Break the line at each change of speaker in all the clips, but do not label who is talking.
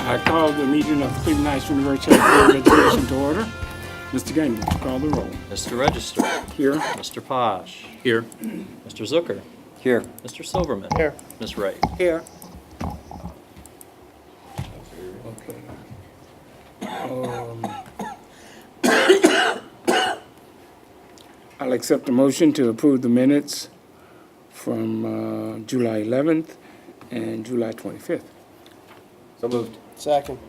I call the meeting of Cleveland Heights University Board of Education to order. Mr. Gaines, would you call the roll?
Mr. Register.
Here.
Mr. Posh.
Here.
Mr. Zucker.
Here.
Mr. Silverman.
Here.
Ms. Wright.
Here.
Okay. I'll accept the motion to approve the minutes from July 11th and July 25th.
So moved.
Second.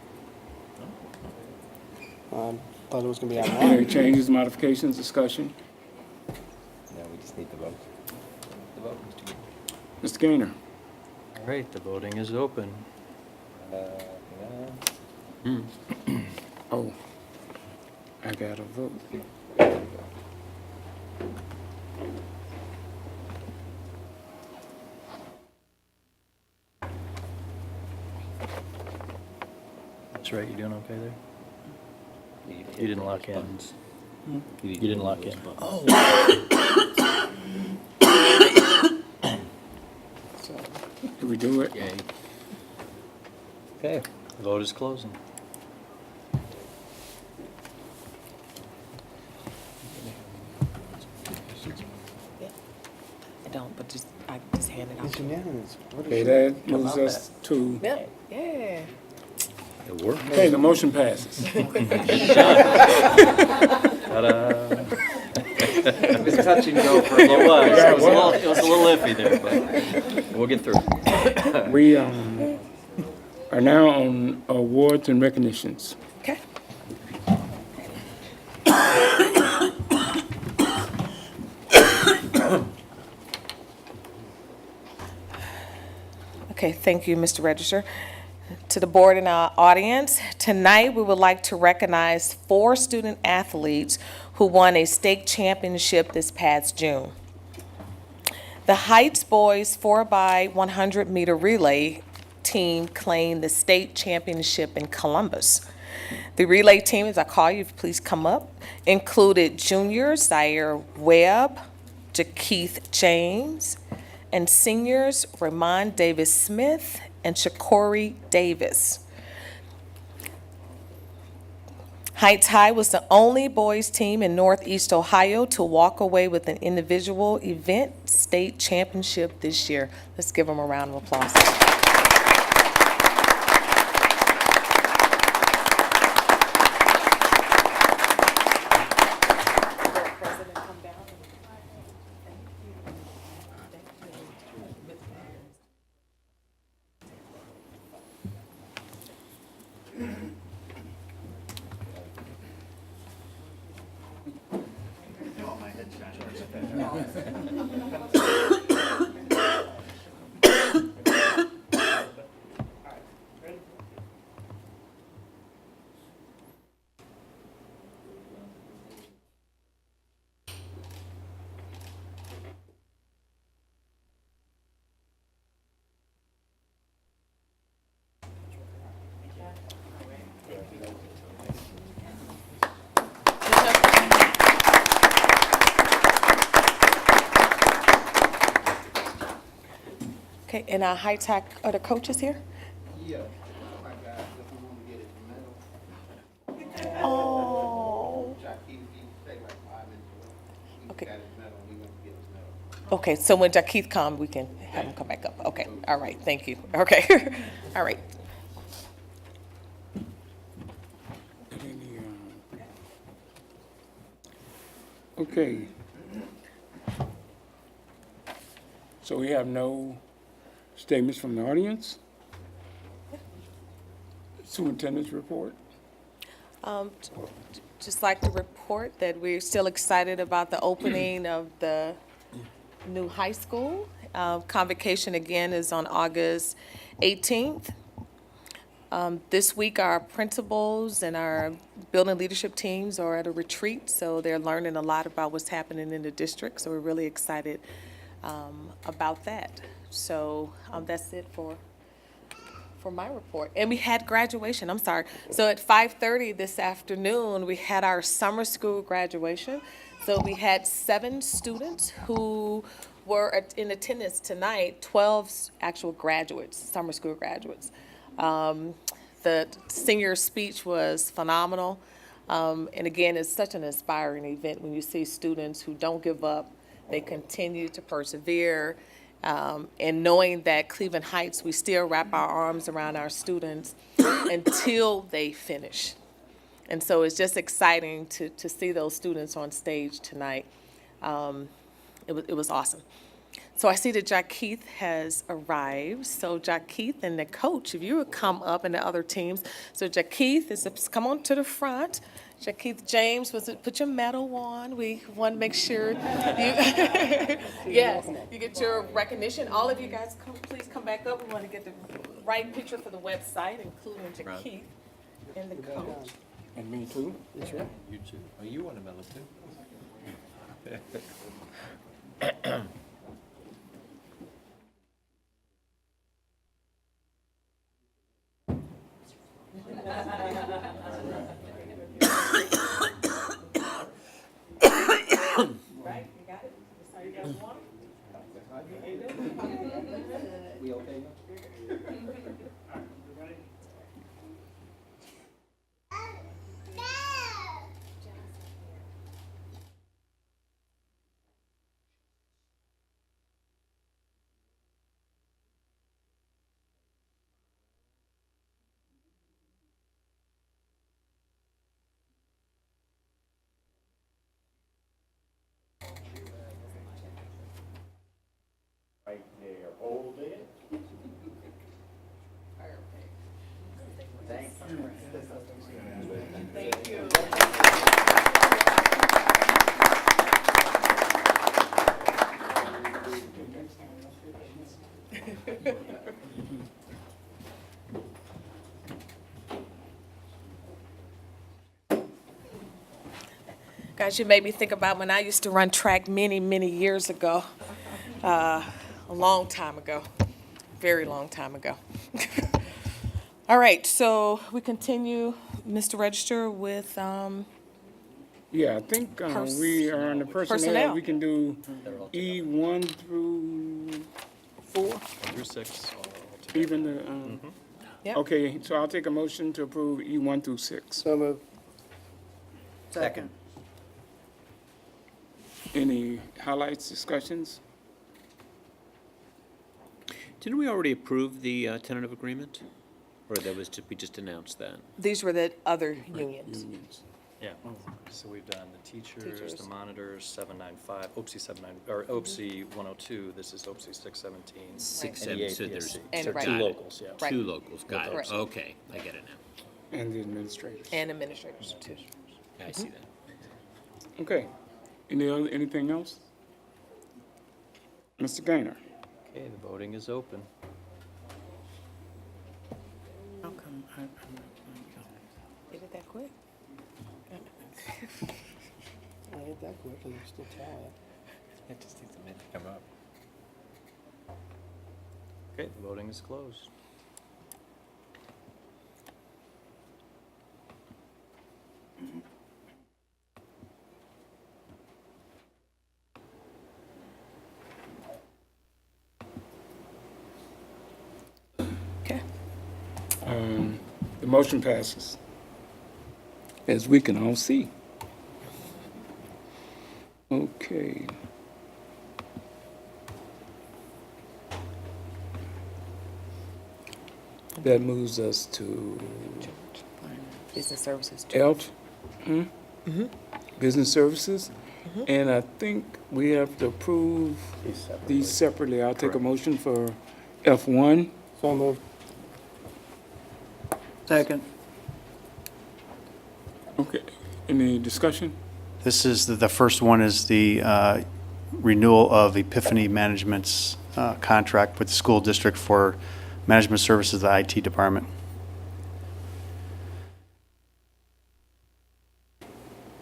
Thought it was gonna be out now.
Any changes, modifications, discussion?
No, we just need the vote. The vote, Mr. Gaines.
Mr. Gaynor?
All right, the voting is open.
Oh, I got a vote.
That's right, you doing okay there? You didn't lock in. You didn't lock in.
So, do we do it?
Yay.
Okay.
The vote is closing.
I don't, but I just hand it out.
It's unanimous. What is
Okay,
it?
that moves us to,
Yeah, yeah.
It worked.
okay, the motion passes.
Ta-da.
It was touch and go for a
It
little
was.
while.
It was a little iffy there, but we'll get through it.
We are now on awards and recognitions.
Okay. Okay, thank you, Mr. Register. To the board and our audience, tonight we would like to recognize 4 student athletes who won a state championship this past June. The Heights Boys 4x100 meter relay team claimed the state championship in Columbus. The relay team, as I call you, please come up, included juniors Zaire Webb, Jakeith James, and seniors Ramon Davis Smith and Shakori Davis. Heights High was the only boys team in Northeast Ohio to walk away with an individual event state championship this year. Let's give them a round of applause. Okay, and our high tech, are the coaches here?
Yeah, my guy doesn't want to get his medal.
Oh,
He stayed like 5 minutes. He
Okay.
got his medal, he went to get his medal.
okay, so when Jakeith comes, we can have him come back up. Okay, all right, thank you. Okay, all right.
Okay. So we have no statements from the audience? Superintendent's report?
Just like to report that we're still excited about the opening of the new high school. Convocation again is on August 18th. This week, our principals and our building leadership teams are at a retreat, so they're learning a lot about what's happening in the district, so we're really excited about that. So that's it for my report. And we had graduation, I'm sorry. So at 5:30 this afternoon, we had our summer school graduation. So we had 7 students who were in attendance tonight, 12 actual graduates, summer school graduates. The senior speech was phenomenal. And again, it's such an inspiring event when you see students who don't give up, they continue to persevere. And knowing that Cleveland Heights, we still wrap our arms around our students until they finish. And so it's just exciting to see those students on stage tonight. It was awesome. So I see that Jakeith has arrived. So Jakeith and the coach, if you would come up, and the other teams. So Jakeith come on to the front. Jakeith James, put your medal on. We want to make sure you, yes, you get your recognition. All of you guys, please come back up. We want to get the right picture for the website, including Jakeith and the coach.
And me too?
That's right.
You too. Oh, you want a medal too?
Right, you got it? That's how you guys want it?
We okay now?
Right there, hold it.
Thank you. Guys, you made me think about when I used to run track many, many years ago. A long time ago. Very long time ago. All right, so we continue, Mr. Register, with
Yeah, I think we are on the personnel.
Personnel.
We can do E1 through 4,
Through 6.
even the,
Yep.
okay, so I'll take a motion to approve E1 through 6.
So moved.
Second.
Any highlights, discussions?
Didn't we already approve the tentative agreement? Or that was, we just announced that?
These were the other unions.
Yeah, so we've done the teachers,
Teachers.
the monitors, 795, OPSI 79, or OPSI 102, this is OPSI 617.
6,
And the
7, so there's
APSC.
And
So
right.
two locals, yeah.
Right.
2 locals, got it.
Correct.
Okay, I get it now.
And the administrators.
And administrators, too.
I see that.
Okay. Anything else? Mr. Gaynor?
Okay, the voting is open.
How come
Did it that quick?
I hit that quick and you're still tallying.
It just takes a minute to come up.
Okay, the voting is closed.
Okay.
The motion passes, as we can all see. Okay. That moves us to
Business services, too.
ELT, Business Services. And I think we have to approve these separately. I'll take a motion for F1.
So moved.
Second.
Okay, any discussion?
This is, the first one is the renewal of Epiphany Management's contract with the school district for management services, the IT department.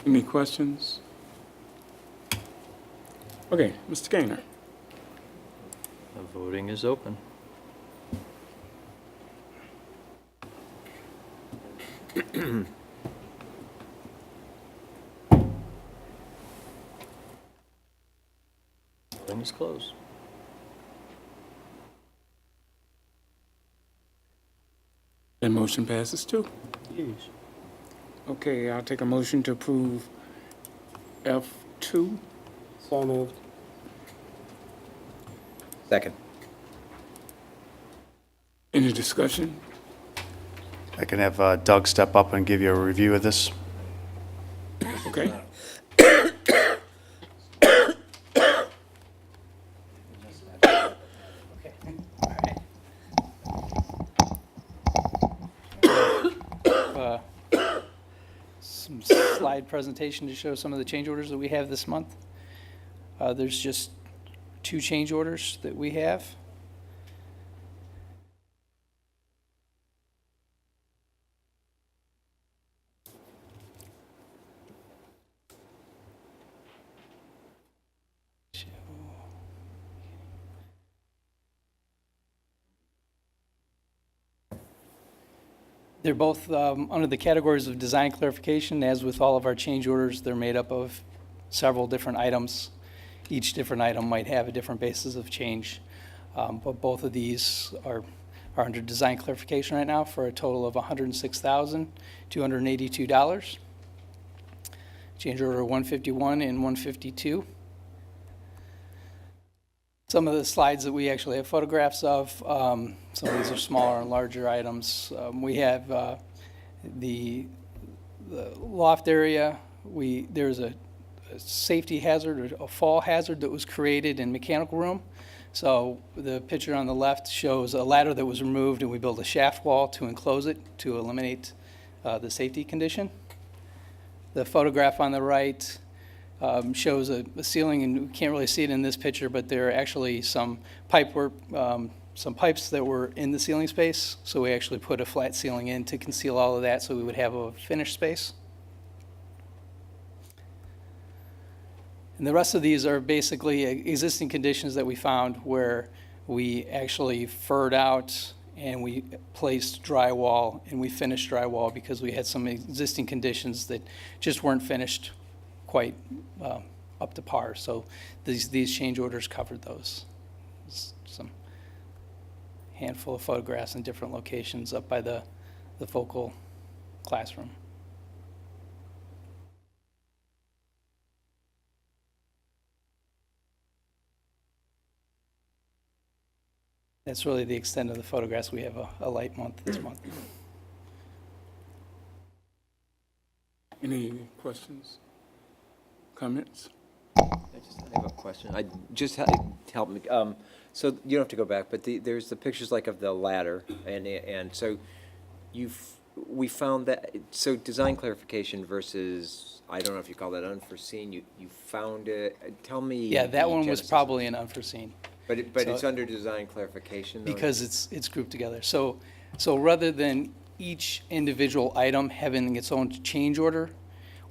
Any questions? Okay, Mr. Gaynor?
The voting is open. Voting is closed.
That motion passes too. Okay, I'll take a motion to approve F2.
So moved.
Second.
Any discussion?
I can have Doug step up and give you a review of this.
Okay.
Some slide presentation to show some of the change orders that we have this month. There's just 2 change orders that we have. They're both under the categories of design clarification. As with all of our change orders, they're made up of several different items. Each different item might have a different basis of change. But both of these are under design clarification right now for a total of $106,282. Change order 151 and 152. Some of the slides that we actually have photographs of, some of these are smaller and larger items. We have the loft area. There's a safety hazard, or a fall hazard that was created in mechanical room. So the picture on the left shows a ladder that was removed, and we built a shaft wall to enclose it to eliminate the safety condition. The photograph on the right shows a ceiling, and we can't really see it in this picture, but there are actually some pipework, some pipes that were in the ceiling space. So we actually put a flat ceiling in to conceal all of that, so we would have a finished space. And the rest of these are basically existing conditions that we found where we actually furred out and we placed drywall, and we finished drywall because we had some existing conditions that just weren't finished quite up to par. So these change orders covered those. Some handful of photographs in different locations up by the focal classroom. That's really the extent of the photographs. We have a light month this month.
Any questions? Comments?
I have a question. Help me. So you don't have to go back, but there's the pictures like of the ladder, and so we found that, so design clarification versus, I don't know if you call that unforeseen. You found it. Tell me.
Yeah, that
the
one was
genesis.
probably an unforeseen.
But
So-
it's under design clarification though?
Because it's grouped together. So rather than each individual item having its own change order,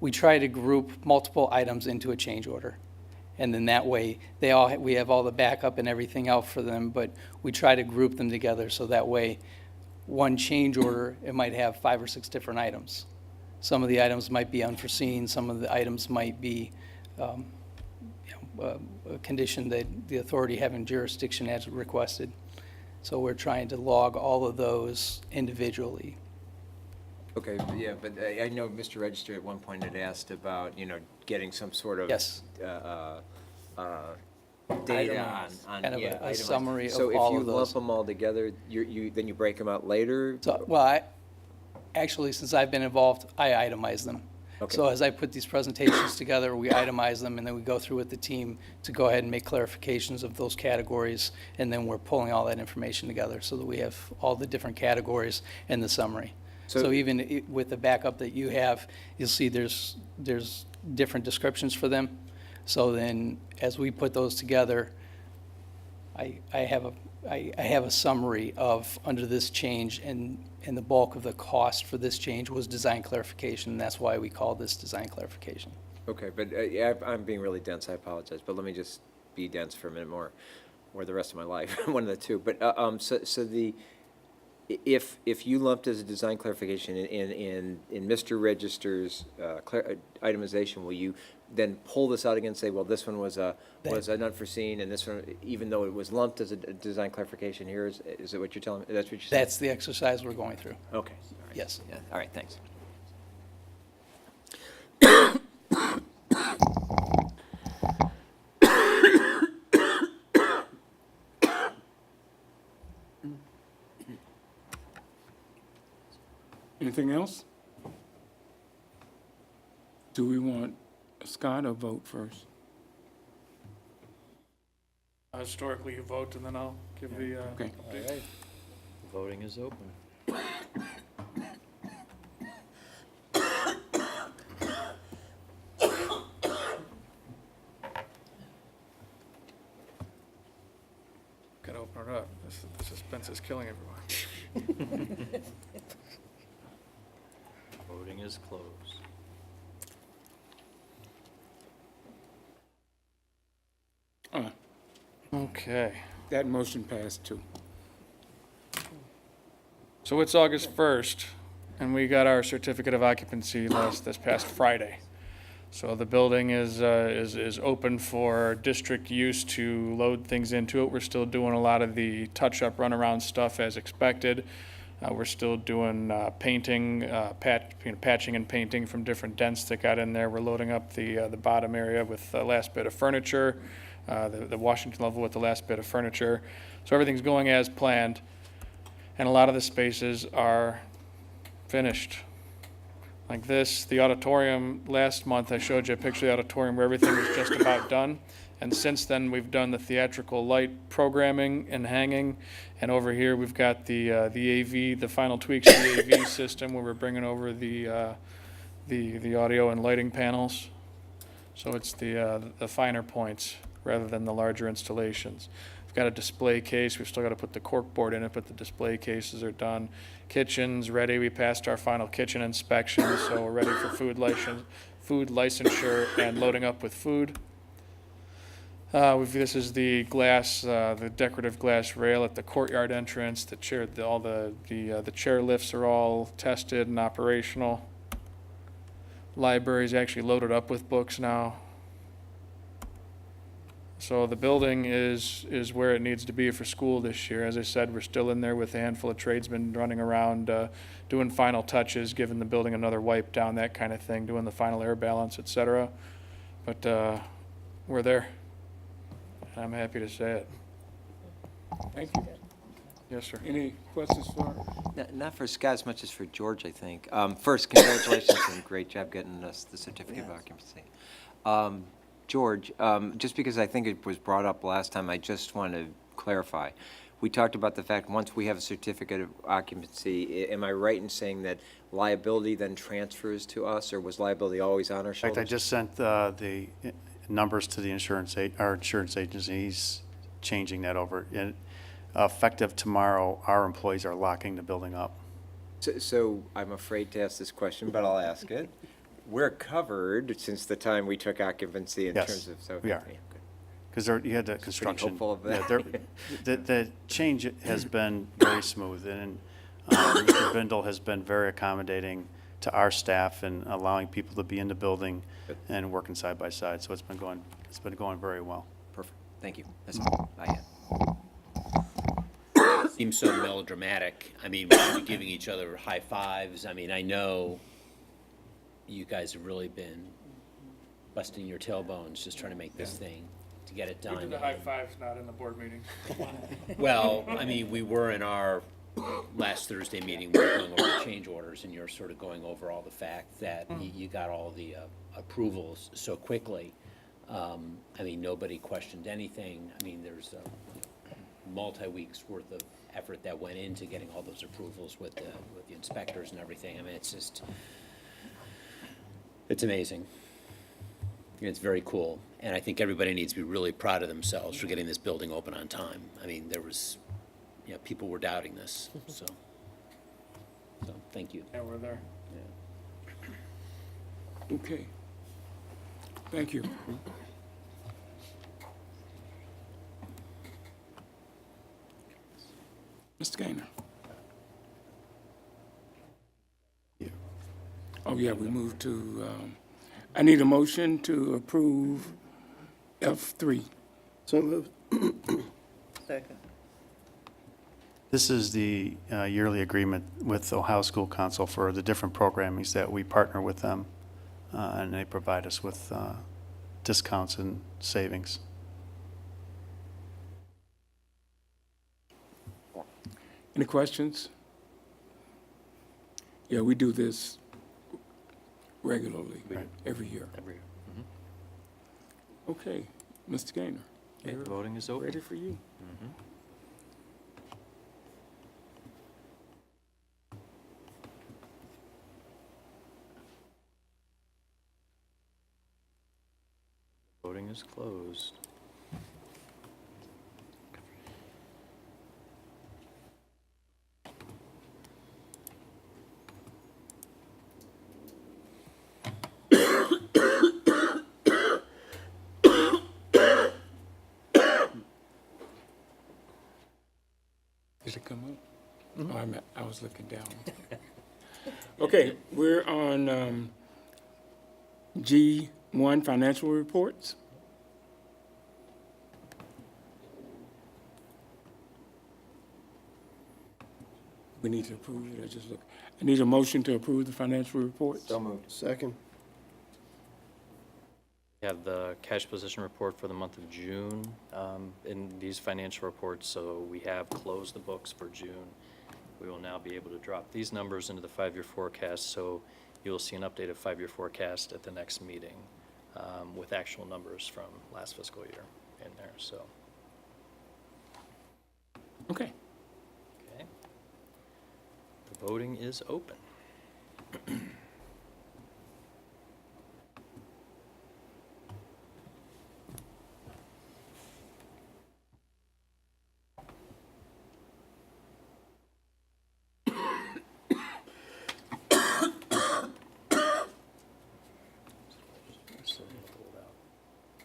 we try to group multiple items into a change order. And then that way, we have all the backup and everything out for them, but we try to group them together, so that way, one change order, it might have 5 or 6 different items. Some of the items might be unforeseen, some of the items might be a condition that the authority having jurisdiction has requested. So we're trying to log all of those individually.
Okay, yeah, but I know Mr. Register at one point had asked about, getting some sort of.
Yes.
Data
Itemized.
on,
Kind of a
itemized.
summary of
So
all
if you
of those.
lump them all together, then you break them out later?
So, well, actually, since I've been involved, I itemize them.
Okay.
So as I put these presentations together, we itemize them, and then we go through with the team to go ahead and make clarifications of those categories, and then we're pulling all that information together so that we have all the different categories in the summary. So even with the backup that you have, you'll see there's different descriptions for them. So then, as we put those together, I have a summary of under this change, and the bulk of the cost for this change was design clarification, and that's why we call this design clarification.
Okay, but I'm being really dense, I apologize, but let me just be dense for a minute more, or the rest of my life, one of the two. But, so if you lumped as a design clarification in Mr. Register's itemization, will you then pull this out again and say, well, this one was an unforeseen, and this one, even though it was lumped as a design clarification here, is it what you're telling me? That's what you're saying?
That's the exercise we're going through.
Okay. All right.
Yes.
Yeah, all right, thanks.
Anything else? Do we want Scott or vote first?
Historically, you vote, and then I'll give the,
Okay.
All right. Voting is open.
gotta open it up. The suspense is killing everyone.
Voting is closed.
Okay.
That motion passed too.
So it's August 1st, and we got our certificate of occupancy this past Friday. So the building is open for district use to load things into it. We're still doing a lot of the touch-up, run-around stuff as expected. We're still doing painting, patching and painting from different dents that got in there. We're loading up the bottom area with the last bit of furniture, the Washington level with the last bit of furniture. So everything's going as planned, and a lot of the spaces are finished. Like this, the auditorium, last month I showed you a picture of the auditorium where everything was just about done. And since then, we've done the theatrical light programming and hanging. And over here, we've got the AV, the final tweaks to the AV system where we're bringing over the audio and lighting panels. So it's the finer points rather than the larger installations. We've got a display case. We've still got to put the cork board in it, but the display cases are done. Kitchen's ready. We passed our final kitchen inspection, so we're ready for food licensure and loading up with food. This is the glass, the decorative glass rail at the courtyard entrance. The chair, all the chair lifts are all tested and operational. Library's actually loaded up with books now. So the building is where it needs to be for school this year. As I said, we're still in there with a handful of tradesmen running around, doing final touches, giving the building another wipe down, that kind of thing, doing the final air balance, et cetera. But we're there. I'm happy to say it.
Thank you.
Yes, sir.
Any questions for?
Not for Scott as much as for George, I think. First, congratulations and great job getting us the certificate of occupancy. George, just because I think it was brought up last time, I just want to clarify. We talked about the fact once we have a certificate of occupancy, am I right in saying that liability then transfers to us, or was liability always on our
In
shoulders?
fact, I just sent the numbers to the our insurance agency. He's changing that over. And effective tomorrow, our employees are locking the building up.
So I'm afraid to ask this question, but I'll ask it. We're covered since the time we took occupancy in
Yes,
terms of, so.
we are.
yeah, good.
Because you had the construction.
hopeful of that.
Yeah, the change has been very smooth, and Mr. Bindle has been very accommodating to our staff and allowing people to be in the building
Good.
and working side by side. So it's been going very well.
Perfect, thank you. That's all I had.
Seems so melodramatic. I mean, we should be giving each other high fives. I mean, I know you guys have really been busting your tailbones just trying to make this thing, to get it
We
done.
did the high fives, not in the board meetings.
Well, I mean, we were in our last Thursday meeting, we were going over change orders, and you're sort of going over all the fact that you got all the approvals so quickly. I mean, nobody questioned anything. I mean, there's multi-weeks worth of effort that went into getting all those approvals with the inspectors and everything. I mean, it's just, it's amazing. It's very cool, and I think everybody needs to be really proud of themselves for getting this building open on time. I mean, there was, people were doubting this, so thank you.
Yeah, we're there.
Okay. Thank you. Mr. Gaynor. Oh, yeah, we moved to, I need a motion to approve F3.
So moved.
Second.
This is the yearly agreement with Ohio School Council for the different programmings that we partner with them, and they provide us with discounts and savings.
Any questions? Yeah, we do this regularly, every year. Okay, Mr. Gaynor,
Okay, voting is open.
ready for you.
Voting is closed.
Did it come up? Oh, I was looking down. Okay, we're on G1, financial reports. We need to approve it, I just look. I need a motion to approve the financial reports.
So moved.
Second.
We have the cash position report for the month of June in these financial reports, so we have closed the books for June. We will now be able to drop these numbers into the five-year forecast, so you'll see an updated five-year forecast at the next meeting with actual numbers from last fiscal year in there, so.
Okay.
Okay. The voting is open.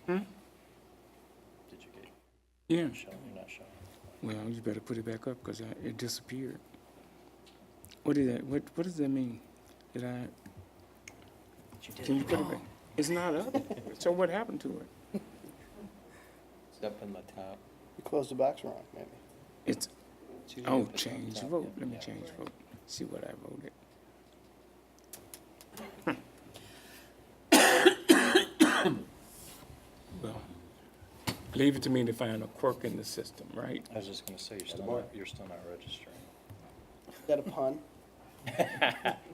Hmm?
Did you get
Yeah,
shown? You're not showing.
well, you better put it back up because it disappeared. What did that, what does that mean? Did I, can you put it back? It's not up. So what happened to it?
It's up in the top.
You closed the box wrong, maybe.
It's,
It's usually
oh,
up at the
change
top,
vote.
yeah.
Let me
Yeah.
change vote. See what I voted. Well, leave it to me to find a quirk in the system, right?
I was just gonna say, you're still not registering.
Is that a pun?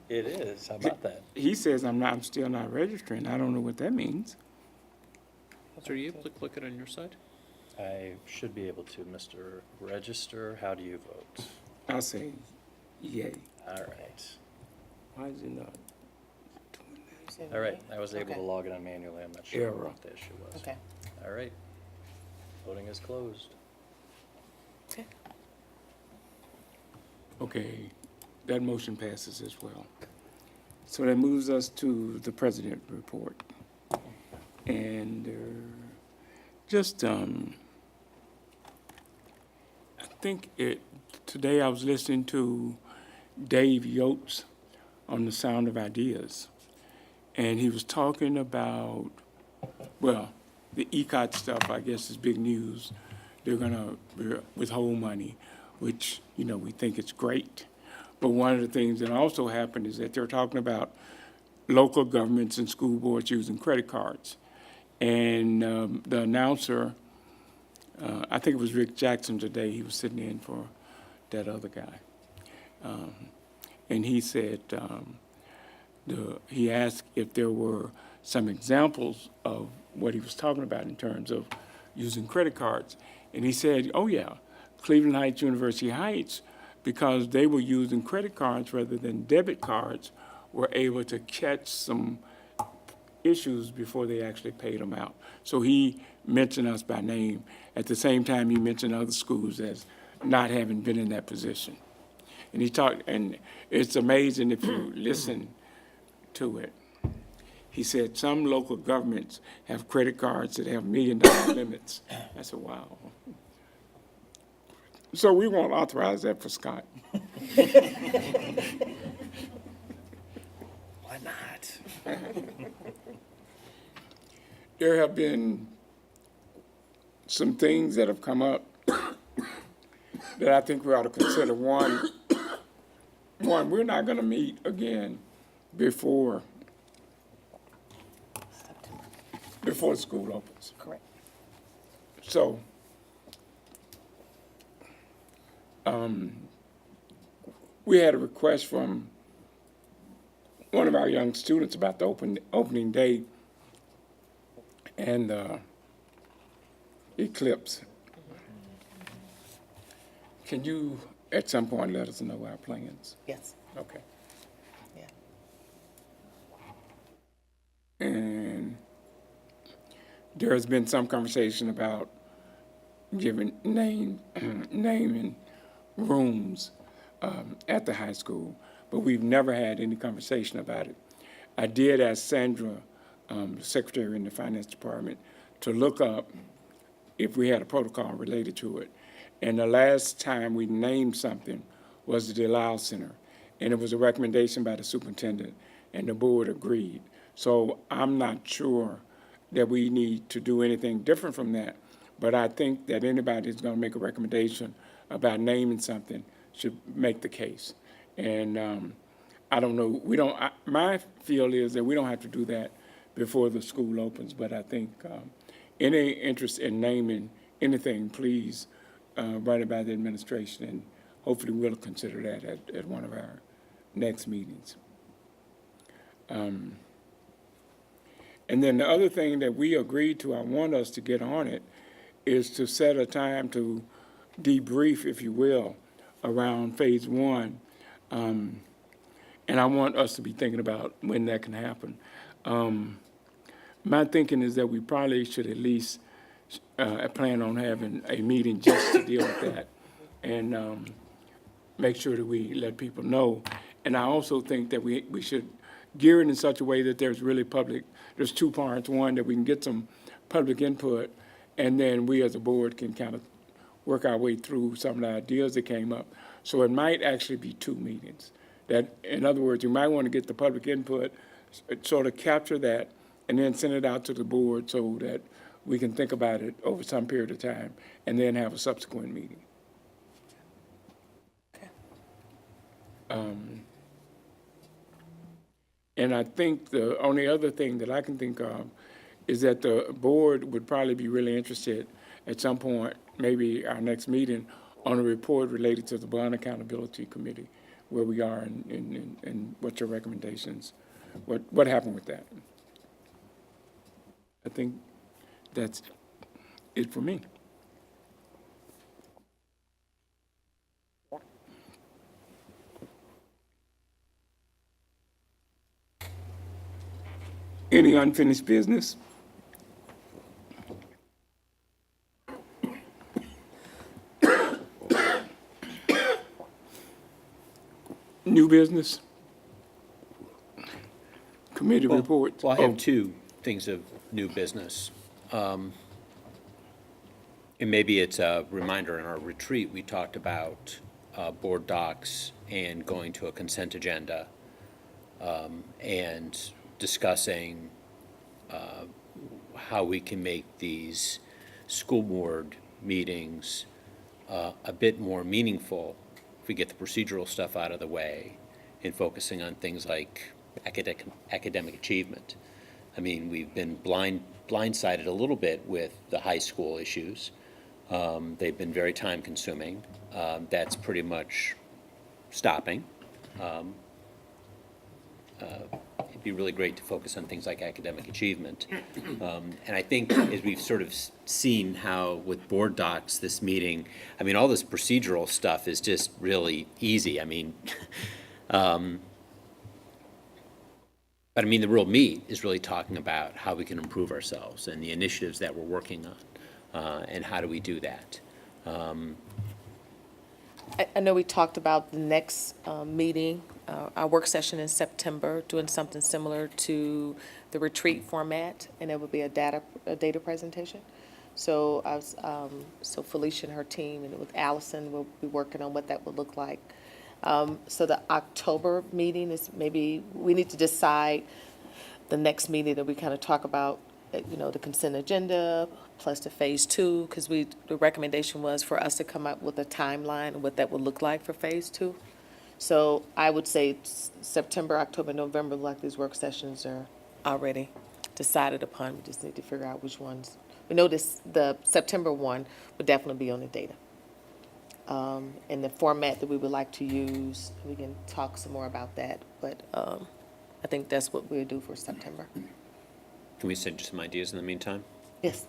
It is, how about that?
He says I'm still not registering. I don't know what that means.
So are you able to click it on your side?
I should be able to, Mr. Register, how do you vote?
I'll say yay.
All right.
Why is it not?
All right, I was able to
Okay.
log it on manually, I'm not sure
Error.
what the issue was.
Okay.
All right. Voting is closed.
Okay.
Okay, that motion passes as well. So that moves us to the president report. And just, I think today I was listening to Dave Yates on the Sound of Ideas. And he was talking about, well, the ECOT stuff, I guess, is big news. They're gonna withhold money, which, we think it's great. But one of the things that also happened is that they're talking about local governments and school boards using credit cards. And the announcer, I think it was Rick Jackson today, he was sitting in for that other guy. And he said, he asked if there were some examples of what he was talking about in terms of using credit cards. And he said, oh yeah, Cleveland Heights, University Heights, because they were using credit cards rather than debit cards, were able to catch some issues before they actually paid them out. So he mentioned us by name. At the same time, he mentioned other schools as not having been in that position. And he talked, and it's amazing if you listen to it. He said some local governments have credit cards that have $1 million limits. I said, wow. So we won't authorize that for Scott.
Why not?
There have been some things that have come up that I think we ought to consider. One, we're not gonna meet again before school opens.
Correct.
So, we had a request from one of our young students about the opening day and eclipse. Can you, at some point, let us know our plans?
Yes.
Okay.
Yeah.
And there has been some conversation about giving naming rooms at the high school, but we've never had any conversation about it. I did ask Sandra, the secretary in the finance department, to look up if we had a protocol related to it. And the last time we named something was the Delisle Center, and it was a recommendation by the superintendent, and the board agreed. So I'm not sure that we need to do anything different from that, but I think that anybody who's going to make a recommendation about naming something should make the case. And I don't know, my feel is that we don't have to do that before the school opens, but I think any interest in naming anything, please run it by the administration, and hopefully we'll consider that at one of our next meetings. And then the other thing that we agreed to, I want us to get on it, is to set a time to debrief, if you will, around phase one. And I want us to be thinking about when that can happen. My thinking is that we probably should at least plan on having a meeting just to deal with that and make sure that we let people know. And I also think that we should gear it in such a way that there's two parts. One, that we can get some public input, and then we as a board can kind of work our way through some of the ideas that came up. So it might actually be two meetings. That, in other words, you might want to get the public input, sort of capture that, and then send it out to the board so that we can think about it over some period of time, and then have a subsequent meeting.
Okay.
And I think the only other thing that I can think of is that the board would probably be really interested at some point, maybe our next meeting, on a report related to the Bond Accountability Committee, where we are and what's your recommendations, what happened with that. I think that's it for me. Any unfinished business? New business? Committee reports?
Well, I have two things of new business. And maybe it's a reminder, in our retreat, we talked about board docs and going to a consent agenda and discussing how we can make these school board meetings a bit more meaningful if we get the procedural stuff out of the way and focusing on things like academic achievement. I mean, we've been blindsided a little bit with the high school issues. They've been very time consuming. That's pretty much stopping. It'd be really great to focus on things like academic achievement. And I think as we've sort of seen how with board docs, this meeting, I mean, all this procedural stuff is just really easy. I mean, but I mean, the real meat is really talking about how we can improve ourselves and the initiatives that we're working on, and how do we do that.
I know we talked about the next meeting, our work session in September, doing something similar to the retreat format, and it would be a data presentation. So so Felicia and her team, and with Allison, we'll be working on what that would look like. So the October meeting is maybe, we need to decide the next meeting that we kind of talk about, the consent agenda plus the phase two, because the recommendation was for us to come up with a timeline of what that would look like for phase two. So I would say September, October, November, like these work sessions are already decided upon. We just need to figure out which ones. We know the September one would definitely be on the data. And the format that we would like to use, we can talk some more about that, but I think that's what we'll do for September.
Can we send you some ideas in the meantime?
Yes,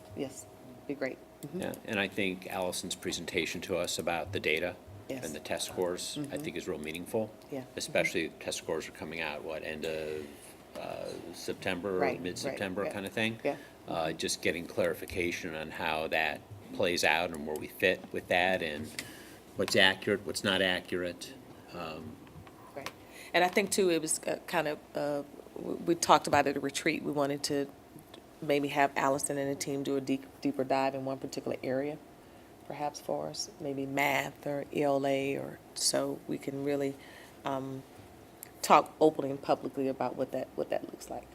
be great.
Yeah, and I think Allison's presentation to us about the data
Yes.
and the test scores, I think is real meaningful.
Yeah.
Especially test scores are coming out, end of September or
Right,
mid-September
right, yeah.
kind of thing?
Yeah.
Just getting clarification on how that plays out and where we fit with that and what's accurate, what's not accurate.
Right. And I think too, it was we talked about at a retreat, we wanted to maybe have Allison and the team do a deeper dive in one particular area, perhaps for us, maybe math or ELA, or so we can really talk openly and publicly about what that looks like.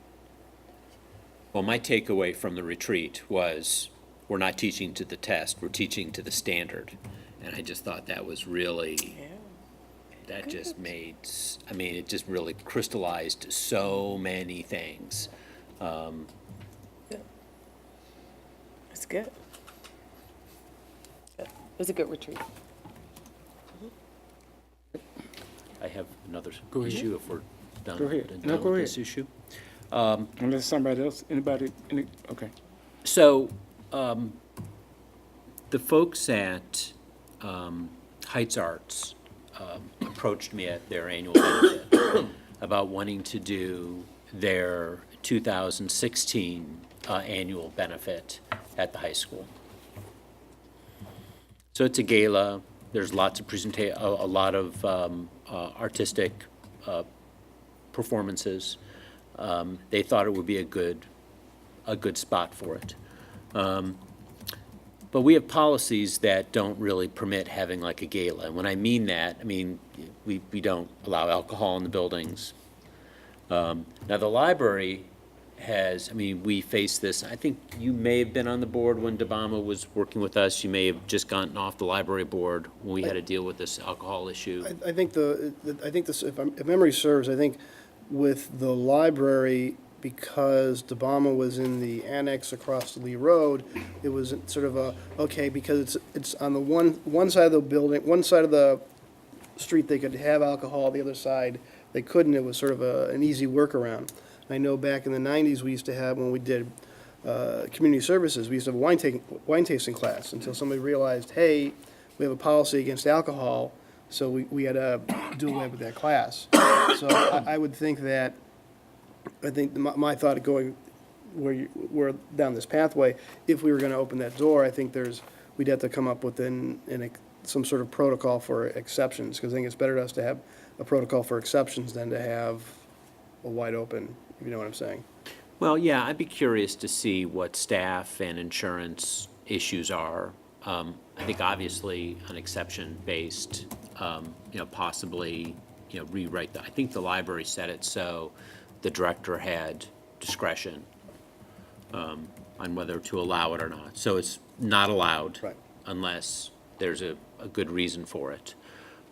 Well, my takeaway from the retreat was, we're not teaching to the test, we're teaching to the standard. And I just thought that was really, that just made, it just really crystallized so many things.
It's good. It was a good retreat.
I have another
Go ahead.
issue if we're done.
Go ahead.
done
No, go
with
ahead.
this issue.
Unless somebody else, okay.
So, the folks at Heights Arts approached me at their annual benefit about wanting to do their 2016 annual benefit at the high school. So it's a gala. There's lots of a lot of artistic performances. They thought it would be a good spot for it. But we have policies that don't really permit having like a gala. And when I mean that, we don't allow alcohol in the buildings. Now, the library has, we face this, I think you may have been on the board when Dabama was working with us. You may have just gotten off the library board when we had to deal with this alcohol issue.
I think if memory serves, I think with the library, because Dabama was in the annex across the Lee Road, it was sort of because it's on the one side of the building, one side of the street they could have alcohol, the other side they couldn't. It was sort of an easy workaround. I know back in the 90s, we used to have, when we did community services, we used to have a wine tasting class until somebody realized, hey, we have a policy against alcohol, so we had to do away with that class. So I would think that, my thought of going we're down this pathway, if we were going to open that door, I think we'd have to come up with some sort of protocol for exceptions, because I think it's better to us to have a protocol for exceptions than to have a wide open, if you know what I'm saying.
Well, yeah, I'd be curious to see what staff and insurance issues are. I think obviously an exception-based, possibly, rewrite I think the library said it, so the director had discretion on whether to allow it or not. So it's not allowed.
Right.
Unless there's a good reason for it.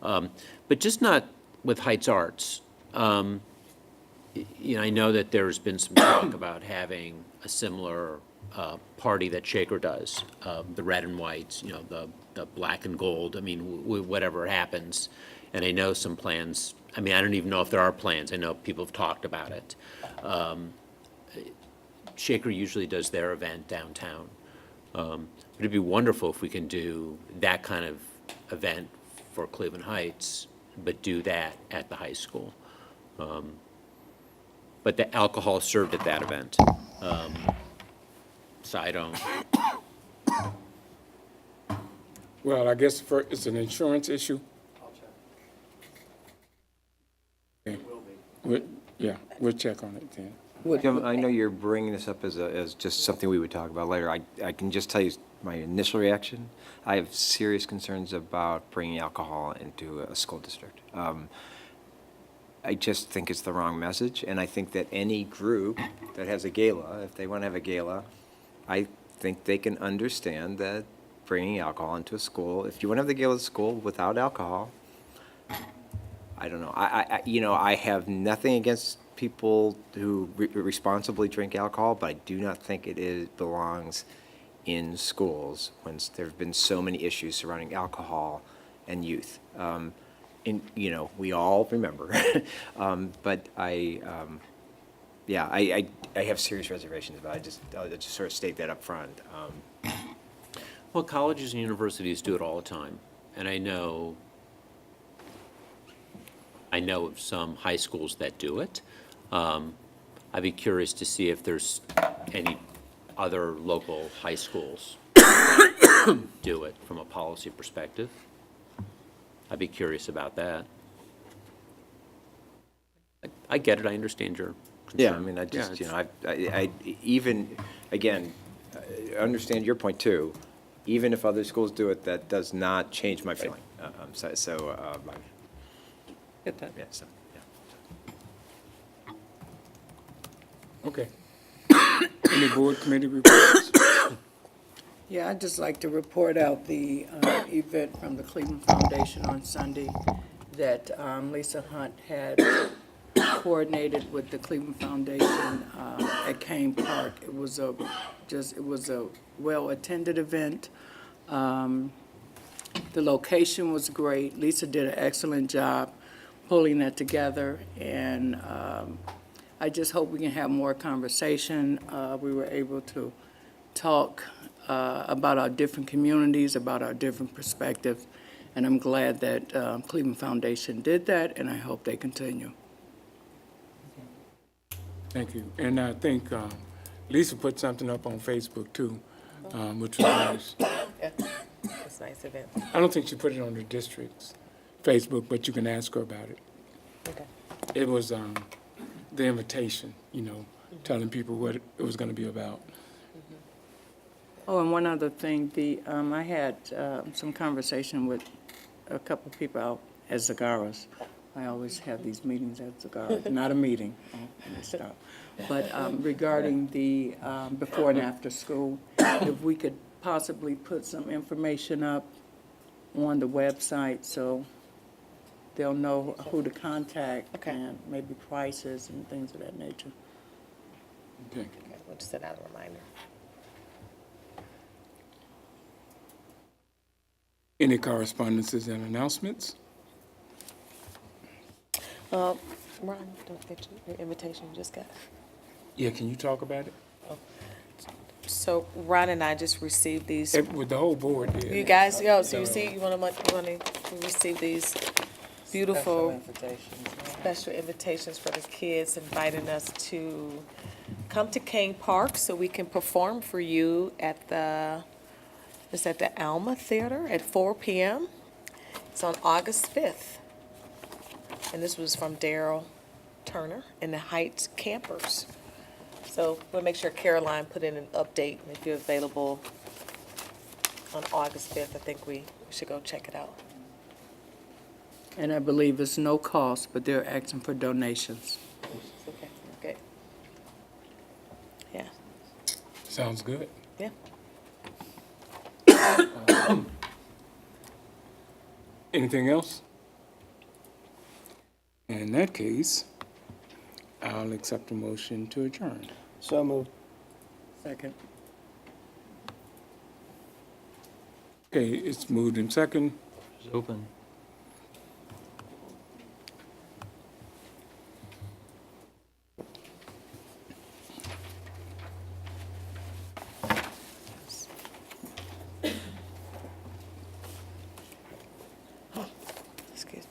But just not with Heights Arts. I know that there's been some talk about having a similar party that Shaker does, the red and whites, the black and gold, whatever happens. And I know some plans, I don't even know if there are plans, I know people have talked about it. Shaker usually does their event downtown. But it'd be wonderful if we can do that kind of event for Cleveland Heights, but do that at the high school. But the alcohol served at that event. So I don't,
Well, I guess it's an insurance issue. Okay. We'll check on it then.
Jim, I know you're bringing this up as just something we would talk about later. I can just tell you my initial reaction. I have serious concerns about bringing alcohol into a school district. I just think it's the wrong message, and I think that any group that has a gala, if they want to have a gala, I think they can understand that bringing alcohol into a school, if you want to have the gala at school without alcohol, I don't know. I have nothing against people who responsibly drink alcohol, but I do not think it belongs in schools when there have been so many issues surrounding alcohol and youth. We all remember, but I have serious reservations about it. I'll just sort of state that up front.
Well, colleges and universities do it all the time, and I know of some high schools that do it. I'd be curious to see if there's any other local high schools do it from a policy perspective. I'd be curious about that. I get it, I understand your concern.
Yeah, I mean, I even, again, I understand your point too. Even if other schools do it, that does not change my feeling.
Get that.
Yeah, so, yeah.
Okay. Any board committee reports?
Yeah, I'd just like to report out the event from the Cleveland Foundation on Sunday that Lisa Hunt had coordinated with the Cleveland Foundation at Kane Park. It was a well-attended event. The location was great. Lisa did an excellent job pulling that together, and I just hope we can have more conversation. We were able to talk about our different communities, about our different perspectives, and I'm glad that Cleveland Foundation did that, and I hope they continue.
Thank you. And I think Lisa put something up on Facebook too, which was nice.
Yeah, it's a nice event.
I don't think she put it on the district's Facebook, but you can ask her about it.
Okay.
It was the invitation, telling people what it was going to be about.
Oh, and one other thing, I had some conversation with a couple of people out at Zagaras. I always have these meetings at Zagaras, not a meeting, but regarding the before and after school, if we could possibly put some information up on the website so they'll know who to contact.
Okay.
And maybe prices and things of that nature.
Okay.
Okay, we'll just send out a reminder.
Any correspondences and announcements?
Ron, don't get your invitation you just got.
Yeah, can you talk about it?
So Ron and I just received these.
With the whole board did.
You guys, so you see, you want to receive these beautiful special invitations for the kids, inviting us to come to Kane Park so we can perform for you at the Alma Theater at 4 p.m. It's on August 5th. And this was from Daryl Turner and the Heights Campers. So we'll make sure Caroline put in an update, and if you're available on August 5th, I think we should go check it out.
And I believe it's no cost, but they're asking for donations.
Okay, okay. Yeah,
Sounds good.
yeah.
Anything else? In that case, I'll accept a motion to adjourn.
So moved.
Second.
Okay, it's moved in second.
It's open.
Excuse me.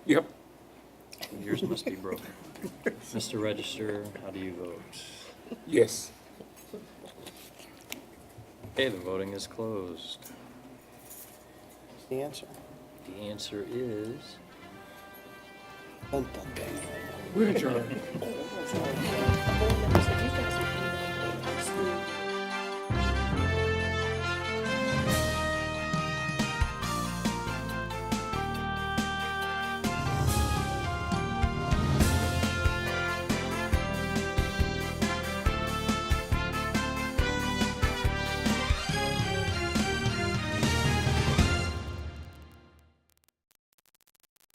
Yep.
Yours must be broken. Mr. Register, how do you vote?
Yes.
Okay, the voting is closed.
The answer.
The answer is
Dun, dun, dun.
We're adjourned.
Board members, if you guys